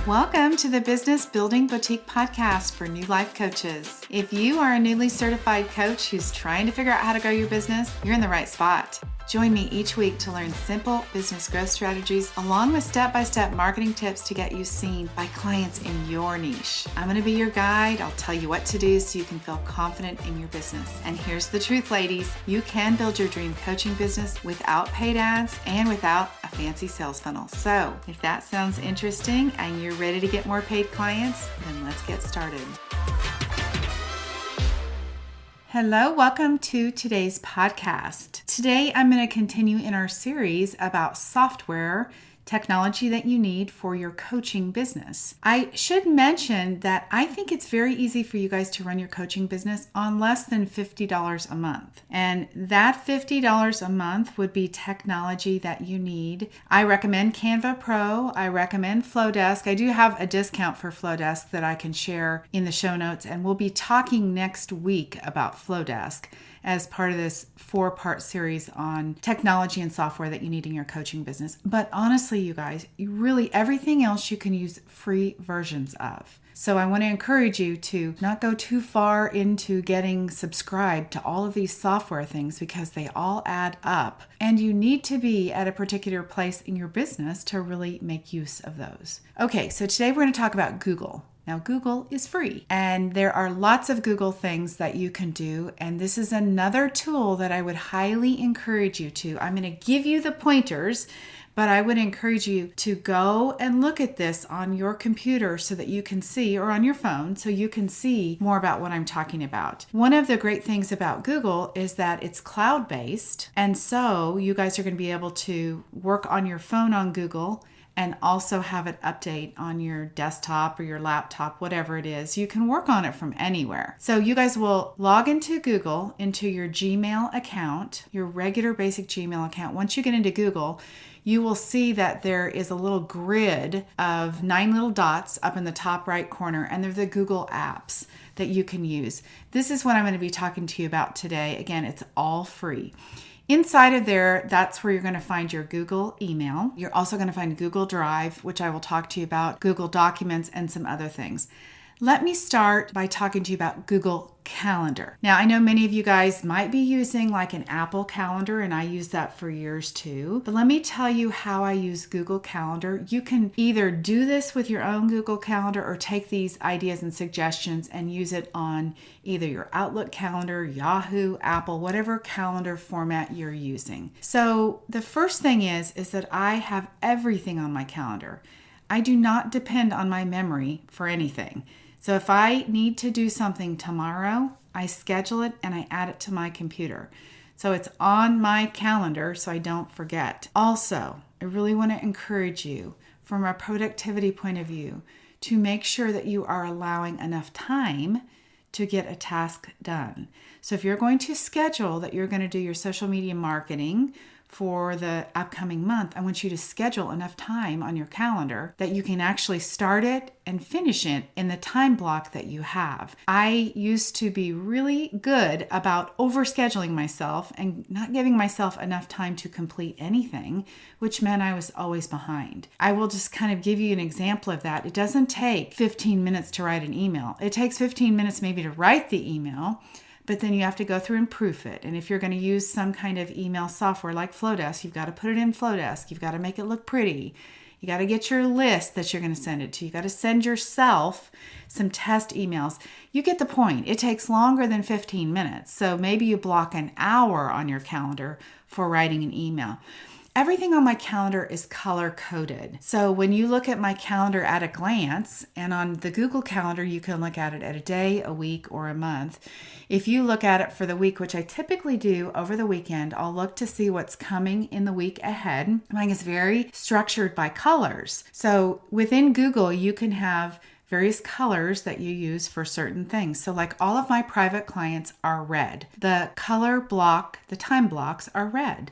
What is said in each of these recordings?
Welcome to the Business Building Boutique podcast for new life coaches. If you are a newly certified coach who's trying to figure out how to grow your business, you're in the right spot. Join me each week to learn simple business growth strategies along with step-by-step marketing tips to get you seen by clients in your niche. I'm going to be your guide. I'll tell you what to do so you can feel confident in your business. And here's the truth, ladies. You can build your dream coaching business without paid ads and without a fancy sales funnel. So if that sounds interesting and you're ready to get more paid clients, then let's get started. Hello, welcome to today's podcast. Today, I'm going to continue in our series about software technology that you need for your coaching business. I should mention that I think it's very easy for you guys to run your coaching business on less than $50 a month. And that $50 a month would be technology that you need. I recommend Canva Pro. I recommend Flowdesk. I do have a discount for Flowdesk that I can share in the show notes, and we'll be talking next week about Flowdesk as part of this 4-part series on technology and software that you need in your coaching business. But honestly, you guys, everything else you can use free versions of. So I want to encourage you to not go too far into getting subscribed to all of these software things because they all add up. And you need to be at a particular place in your business to really make use of those. Okay, so today we're going to talk about Google. Now, Google is free, and there are lots of Google things that you can do, and this is another tool that I would highly encourage you to. I'm going to give you the pointers, but I would encourage you to go and look at this on your computer so that you can see, or on your phone, so you can see more about what I'm talking about. One of the great things about Google is that it's cloud-based, and so you guys are going to be able to work on your phone on Google and also have it update on your desktop or your laptop, whatever it is. You can work on it from anywhere. So you guys will log into Google, into your Gmail account, your regular basic Gmail account. Once you get into Google, you will see that there is a little grid of 9 little dots up in the top right corner, and they're the Google apps that you can use. This is what I'm going to be talking to you about today. Again, it's all free. Inside of there, that's where you're going to find your Google email. You're also going to find Google Drive, which I will talk to you about, Google Documents, and some other things. Let me start by talking to you about Google Calendar. Now, I know many of you guys might be using like an Apple Calendar, and I use that for years too. But let me tell you how I use Google Calendar. You can either do this with your own Google Calendar or take these ideas and suggestions and use it on either your Outlook calendar, Yahoo, Apple, whatever calendar format you're using. So the first thing is that I have everything on my calendar. I do not depend on my memory for anything. So if I need to do something tomorrow, I schedule it and I add it to my computer. So it's on my calendar so I don't forget. Also, I really want to encourage you from a productivity point of view to make sure that you are allowing enough time to get a task done. So if you're going to schedule that you're going to do your social media marketing for the upcoming month, I want you to schedule enough time on your calendar that you can actually start it and finish it in the time block that you have. I used to be really good about overscheduling myself and not giving myself enough time to complete anything, which meant I was always behind. I will just kind of give you an example of that. It doesn't take 15 minutes to write an email. It takes 15 minutes maybe to write the email, but then you have to go through and proof it. And if you're going to use some kind of email software like Flowdesk, you've got to put it in Flowdesk. You've got to make it look pretty. You got to get your list that you're going to send it to. You got to send yourself some test emails. You get the point. It takes longer than 15 minutes. So maybe you block an hour on your calendar for writing an email. Everything on my calendar is color coded. So when you look at my calendar at a glance, and on the Google Calendar, you can look at it at a day, a week, or a month. If you look at it for the week, which I typically do over the weekend, I'll look to see what's coming in the week ahead. Mine is very structured by colors. So within Google, you can have various colors that you use for certain things. So like all of my private clients are red. The color block, the time blocks are red.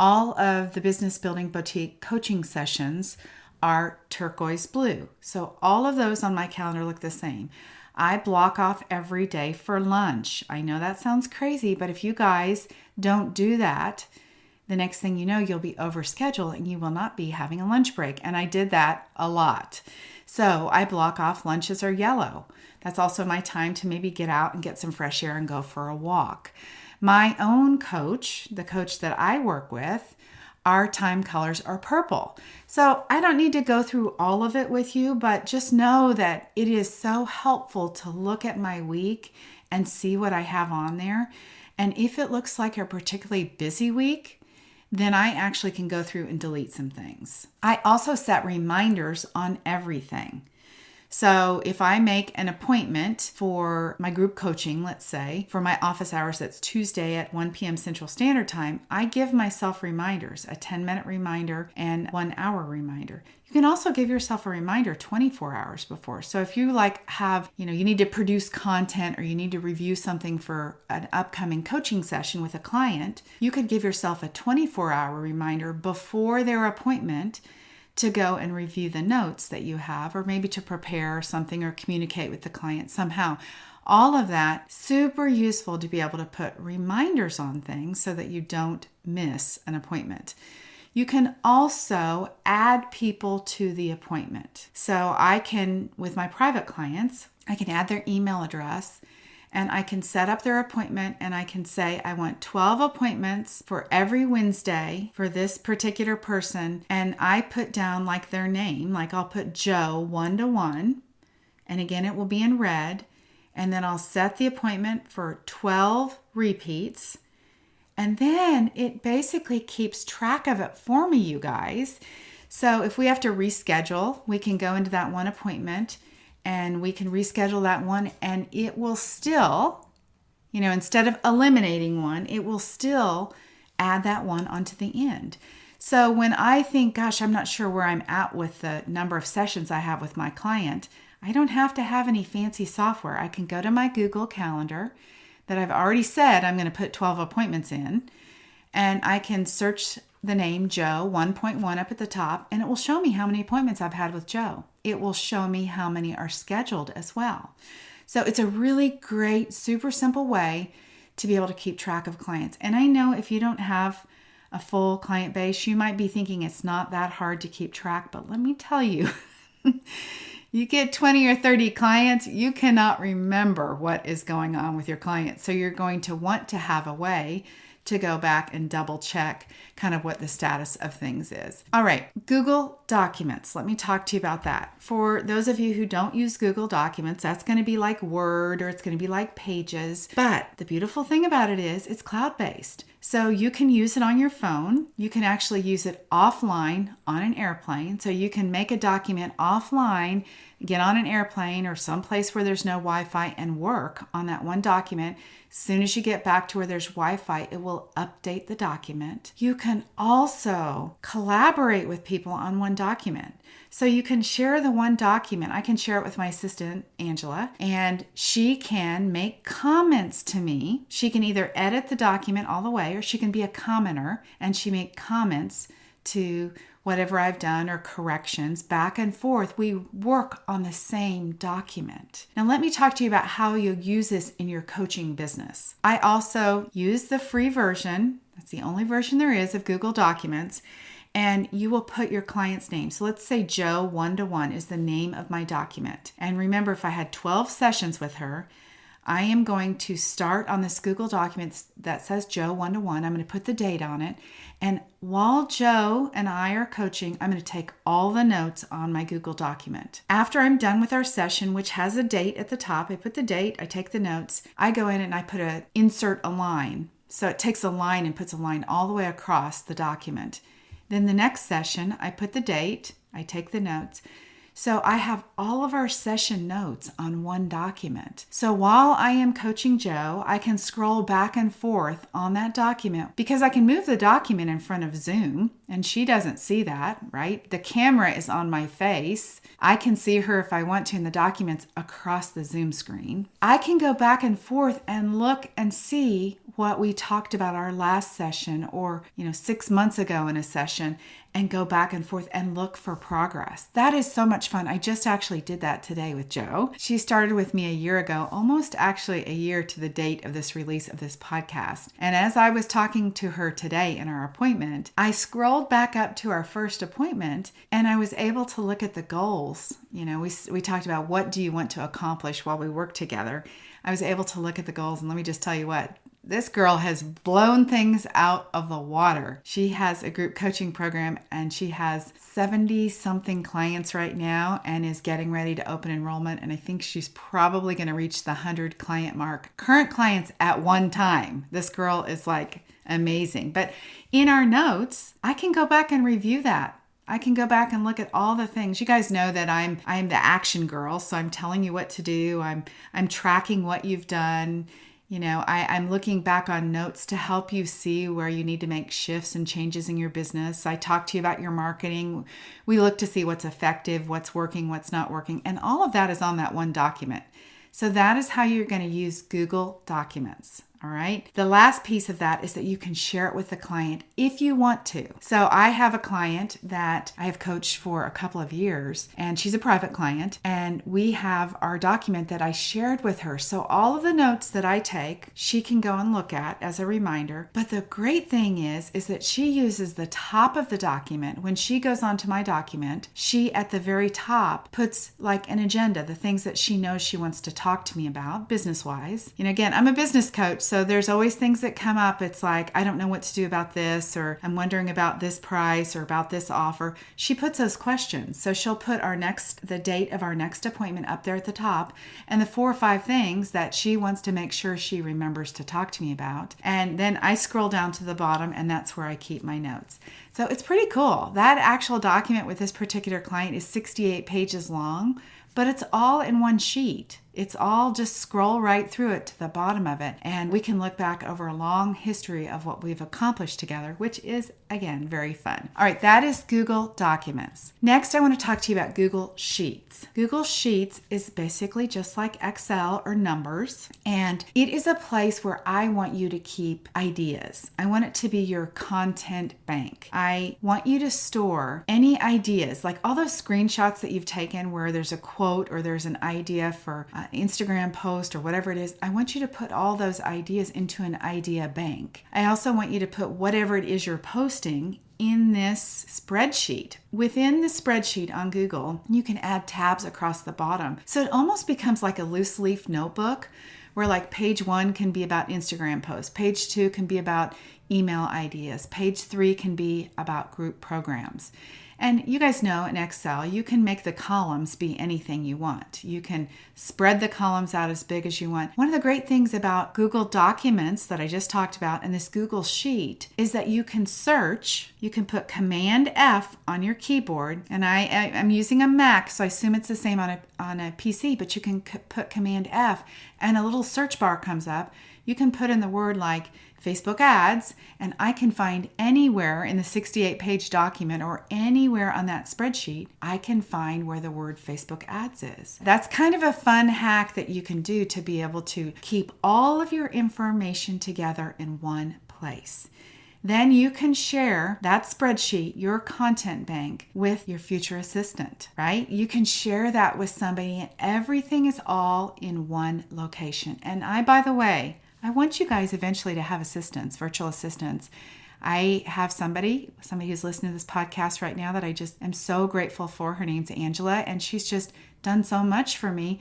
All of the Business Building Boutique coaching sessions are turquoise blue. So all of those on my calendar look the same. I block off every day for lunch. I know that sounds crazy, but if you guys don't do that, the next thing you know, you'll be overscheduled and you will not be having a lunch break. And I did that a lot. So I block off lunches are yellow. That's also my time to maybe get out and get some fresh air and go for a walk. My own coach, the coach that I work with, our time colors are purple. So I don't need to go through all of it with you, but just know that it is so helpful to look at my week and see what I have on there. And if it looks like a particularly busy week, then I actually can go through and delete some things. I also set reminders on everything. So if I make an appointment for my group coaching, let's say, for my office hours, that's Tuesday at 1 p.m. Central Standard Time, I give myself reminders, a 10-minute reminder and 1 hour reminder. You can also give yourself a reminder 24 hours before. So if you you need to produce content or you need to review something for an upcoming coaching session with a client, you could give yourself a 24-hour reminder before their appointment to go and review the notes that you have, or maybe to prepare something or communicate with the client somehow. All of that, super useful to be able to put reminders on things so that you don't miss an appointment. You can also add people to the appointment. So I can, with my private clients, I can add their email address and I can set up their appointment and I can say, I want 12 appointments for every Wednesday for this particular person. And I put down their name, I'll put Joe 1-1. And again, it will be in red. And then I'll set the appointment for 12 repeats. And then it basically keeps track of it for me, you guys. So if we have to reschedule, we can go into that one appointment and we can reschedule that one, and it will still, instead of eliminating one, it will still add that one onto the end. So when I think, gosh, I'm not sure where I'm at with the number of sessions I have with my client, I don't have to have any fancy software. I can go to my Google Calendar that I've already said I'm going to put 12 appointments in, and I can search the name Joe 1.1 up at the top, and it will show me how many appointments I've had with Joe. It will show me how many are scheduled as well. So it's a really great, super simple way to be able to keep track of clients. And I know if you don't have a full client base, you might be thinking it's not that hard to keep track, but let me tell you, you get 20 or 30 clients, you cannot remember what is going on with your clients. So you're going to want to have a way to go back and double check kind of what the status of things is. All right, Google Documents. Let me talk to you about that. For those of you who don't use Google Documents, that's going to be like Word or it's going to be like Pages. But the beautiful thing about it is it's cloud-based. So you can use it on your phone. You can actually use it offline on an airplane. So you can make a document offline, get on an airplane or someplace where there's no Wi-Fi and work on that one document. As soon as you get back to where there's Wi-Fi, it will update the document. You can also collaborate with people on one document. So you can share the one document. I can share it with my assistant, Angela, and she can make comments to me. She can either edit the document all the way, or she can be a commenter, and she make comments to whatever I've done or corrections back and forth. We work on the same document. Now let me talk to you about how you'll use this in your coaching business. I also use the free version. That's the only version there is of Google Documents. And you will put your client's name. So let's say Joe 1-1 is the name of my document. And remember, if I had 12 sessions with her, I am going to start on this Google document that says Joe 1-1. I'm going to put the date on it. And while Joe and I are coaching, I'm going to take all the notes on my Google document. After I'm done with our session, which has a date at the top, I put the date, I take the notes, I go in and I put insert a line. So it takes a line and puts a line all the way across the document. Then the next session, I put the date, I take the notes. So I have all of our session notes on one document. So while I am coaching Joe, I can scroll back and forth on that document because I can move the document in front of Zoom and she doesn't see that, right? The camera is on my face. I can see her if I want to in the documents across the Zoom screen. I can go back and forth and look and see what we talked about our last session or, 6 months ago in a session and go back and forth and look for progress. That is so much fun. I just actually did that today with Jo. She started with me a year ago, almost actually a year to the date of this release of this podcast. And as I was talking to her today in our appointment, I scrolled back up to our first appointment and I was able to look at the goals. You know, we talked about what do you want to accomplish while we work together. I was able to look at the goals, and let me just tell you what, this girl has blown things out of the water. She has a group coaching program and she has 70 something clients right now and is getting ready to open enrollment. And I think she's probably going to reach the 100 client mark. Current clients at one time. This girl is like amazing. But in our notes, I can go back and review that. I can go back and look at all the things. You guys know that I'm the action girl, so I'm telling you what to do. I'm tracking what you've done. You know, I'm looking back on notes to help you see where you need to make shifts and changes in your business. I talk to you about your marketing. We look to see what's effective, what's working, what's not working, and all of that is on that one document. So that is how you're going to use Google Documents. All right. The last piece of that is that you can share it with the client if you want to. So I have a client that I have coached for a couple of years, and she's a private client, and we have our document that I shared with her. So all of the notes that I take, she can go and look at as a reminder. But the great thing is that she uses the top of the document. When she goes onto my document, she at the very top puts like an agenda, the things that she knows she wants to talk to me about business-wise. You know, again, I'm a business coach, so there's always things that come up. It's like, I don't know what to do about this, or I'm wondering about this price or about this offer. She puts those questions. So she'll put the date of our next appointment up there at the top and the 4 or 5 things that she wants to make sure she remembers to talk to me about. And then I scroll down to the bottom and that's where I keep my notes. So it's pretty cool. That actual document with this particular client is 68 pages long, but it's all in one sheet. It's all just scroll right through it to the bottom of it. And we can look back over a long history of what we've accomplished together, which is, again, very fun. All right, that is Google Documents. Next, I want to talk to you about Google Sheets. Google Sheets is basically just like Excel or numbers. And it is a place where I want you to keep ideas. I want it to be your content bank. I want you to store any ideas, like all those screenshots that you've taken where there's a quote or there's an idea for Instagram post or whatever it is. I want you to put all those ideas into an idea bank. I also want you to put whatever it is you're posting in this spreadsheet. Within the spreadsheet on Google, you can add tabs across the bottom. So it almost becomes like a loose leaf notebook where like page 1 can be about Instagram posts, page 2 can be about email ideas, page 3 can be about group programs. And you guys know in Excel, you can make the columns be anything you want. You can spread the columns out as big as you want. One of the great things about Google Documents that I just talked about and this Google Sheet is that you can search. You can put Command F on your keyboard. And I'm using a Mac, so I assume it's the same on a PC, but you can put Command F and a little search bar comes up. You can put in the word like Facebook ads, and I can find anywhere in the 68-page document or anywhere on that spreadsheet, I can find where the word Facebook ads is. That's kind of a fun hack that you can do to be able to keep all of your information together in one place. Then you can share that spreadsheet, your content bank, with your future assistant, right? You can share that with somebody and everything is all in one location. And by the way, I want you guys eventually to have assistants, virtual assistants. I have somebody who's listening to this podcast right now that I just am so grateful for. Her name's Angela, and she's just done so much for me.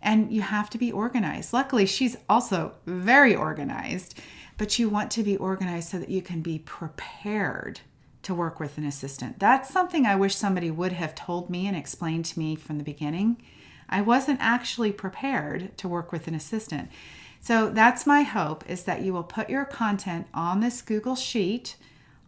And you have to be organized. Luckily, she's also very organized, but you want to be organized so that you can be prepared to work with an assistant. That's something I wish somebody would have told me and explained to me from the beginning. I wasn't actually prepared to work with an assistant. So that's my hope, is that you will put your content on this Google Sheet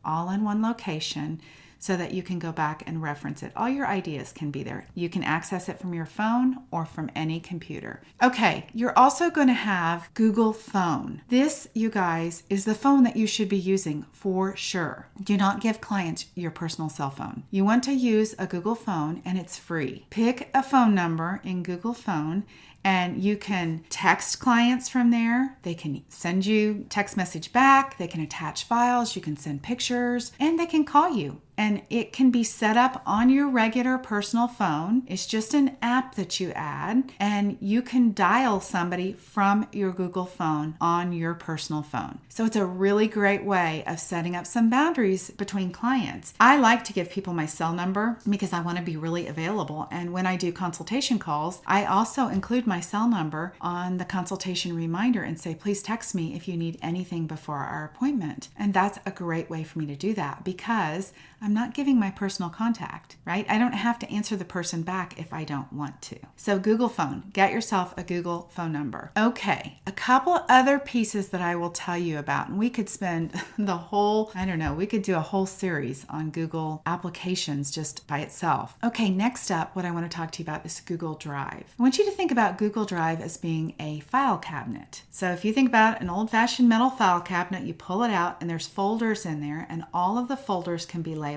all in one location so that you can go back and reference it. All your ideas can be there. You can access it from your phone or from any computer. Okay, you're also going to have Google Phone. This, you guys, is the phone that you should be using for sure. Do not give clients your personal cell phone. You want to use a Google Phone and it's free. Pick a phone number in Google Phone And you can text clients from there. They can send you text message back. They can attach files. You can send pictures, and they can call you. And it can be set up on your regular personal phone. It's just an app that you add, and you can dial somebody from your Google phone on your personal phone. So it's a really great way of setting up some boundaries between clients. I like to give people my cell number because I want to be really available. And when I do consultation calls, I also include my cell number on the consultation reminder and say, please text me if you need anything before our appointment. And that's a great way for me to do that because I'm not giving my personal contact, right? I don't have to answer the person back if I don't want to. So Google phone, get yourself a Google phone number. Okay, a couple other pieces that I will tell you about, and we could spend we could do a whole series on Google applications just by itself. Okay, next up, what I want to talk to you about is Google Drive. I want you to think about Google Drive as being a file cabinet. So if you think about an old-fashioned metal file cabinet, you pull it out and there's folders in there, and all of the folders can be labeled.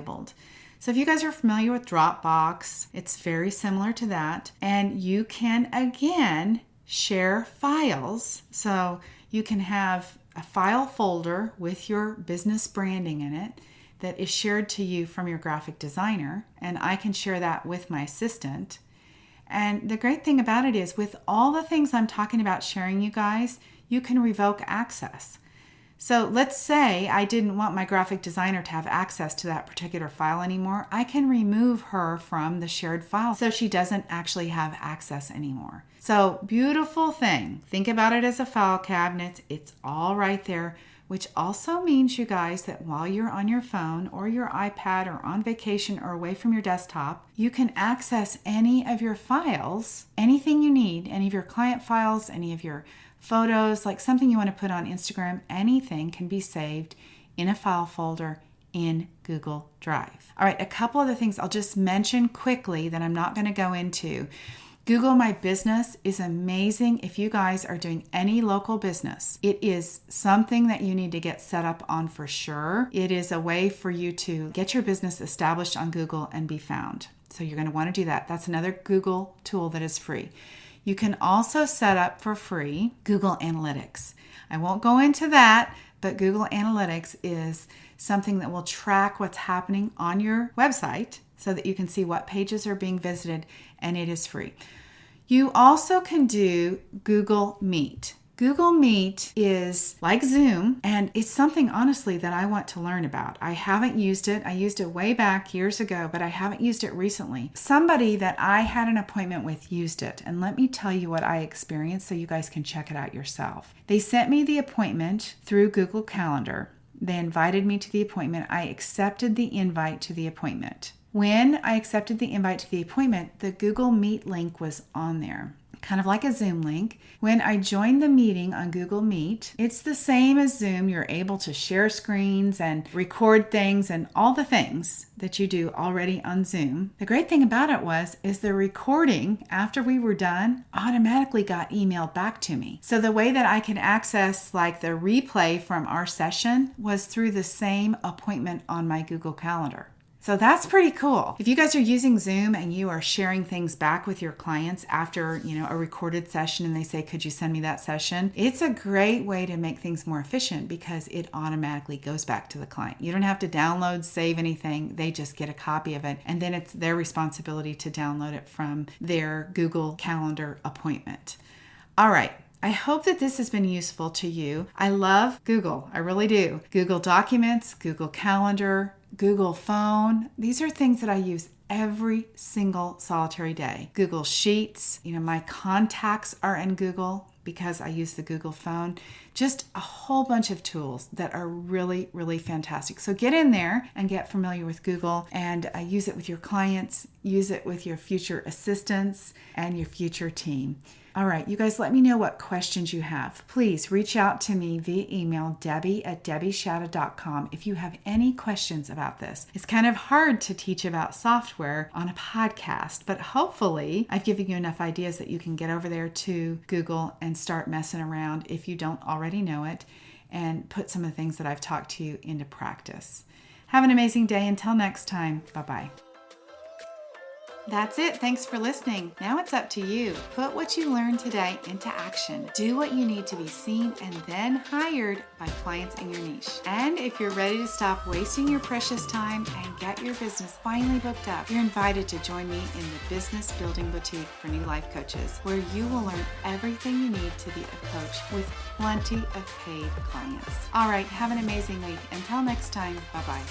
So if you guys are familiar with Dropbox, it's very similar to that. And you can, again, share files. So you can have a file folder with your business branding in it that is shared to you from your graphic designer. And I can share that with my assistant. And the great thing about it is with all the things I'm talking about sharing, you guys, you can revoke access. So let's say I didn't want my graphic designer to have access to that particular file anymore. I can remove her from the shared file so she doesn't actually have access anymore. So beautiful thing. Think about it as a file cabinet. It's all right there, which also means, you guys, that while you're on your phone or your iPad or on vacation or away from your desktop, you can access any of your files, anything you need, any of your client files, any of your photos, like something you want to put on Instagram, anything can be saved in a file folder in Google Drive. All right, a couple other things I'll just mention quickly that I'm not going to go into. Google My Business is amazing if you guys are doing any local business. It is something that you need to get set up on for sure. It is a way for you to get your business established on Google and be found. So you're going to want to do that. That's another Google tool that is free. You can also set up for free Google Analytics. I won't go into that, but Google Analytics is something that will track what's happening on your website so that you can see what pages are being visited, and it is free. You also can do Google Meet. Google Meet is like Zoom, and it's something, honestly, that I want to learn about. I haven't used it. I used it way back years ago, but I haven't used it recently. Somebody that I had an appointment with used it, and let me tell you what I experienced so you guys can check it out yourself. They sent me the appointment through Google Calendar. They invited me to the appointment. I accepted the invite to the appointment. When I accepted the invite to the appointment, the Google Meet link was on there, kind of like a Zoom link. When I joined the meeting on Google Meet, it's the same as Zoom. You're able to share screens and record things and all the things that you do already on Zoom. The great thing about it is the recording after we were done automatically got emailed back to me. So the way that I could access like the replay from our session was through the same appointment on my Google Calendar. So that's pretty cool. If you guys are using Zoom and you are sharing things back with your clients after, a recorded session and they say, could you send me that session? It's a great way to make things more efficient because it automatically goes back to the client. You don't have to download, save anything. They just get a copy of it. And then it's their responsibility to download it from their Google Calendar appointment. All right. I hope that this has been useful to you. I love Google. I really do. Google Documents, Google Calendar, Google Phone. These are things that I use every single solitary day. Google Sheets. My contacts are in Google because I use the Google Phone. Just a whole bunch of tools that are really, really fantastic. So get in there and get familiar with Google and use it with your clients, use it with your future assistants and your future team. All right, you guys, let me know what questions you have. Please reach out to me via email, debbie@debbieshadid.com, if you have any questions about this. It's kind of hard to teach about software on a podcast, but hopefully I've given you enough ideas that you can get over there to Google and start messing around if you don't already know it and put some of the things that I've talked to you into practice. Have an amazing day. Until next time, bye-bye. That's it. Thanks for listening. Now it's up to you. Put what you learned today into action. Do what you need to be seen and then hired by clients in your niche. And if you're ready to stop wasting your precious time and get your business finally booked up, you're invited to join me in the Business Building Boutique for New Life Coaches, where you will learn everything you need to be a coach with plenty of paid clients. All right, have an amazing week. Until next time, bye-bye.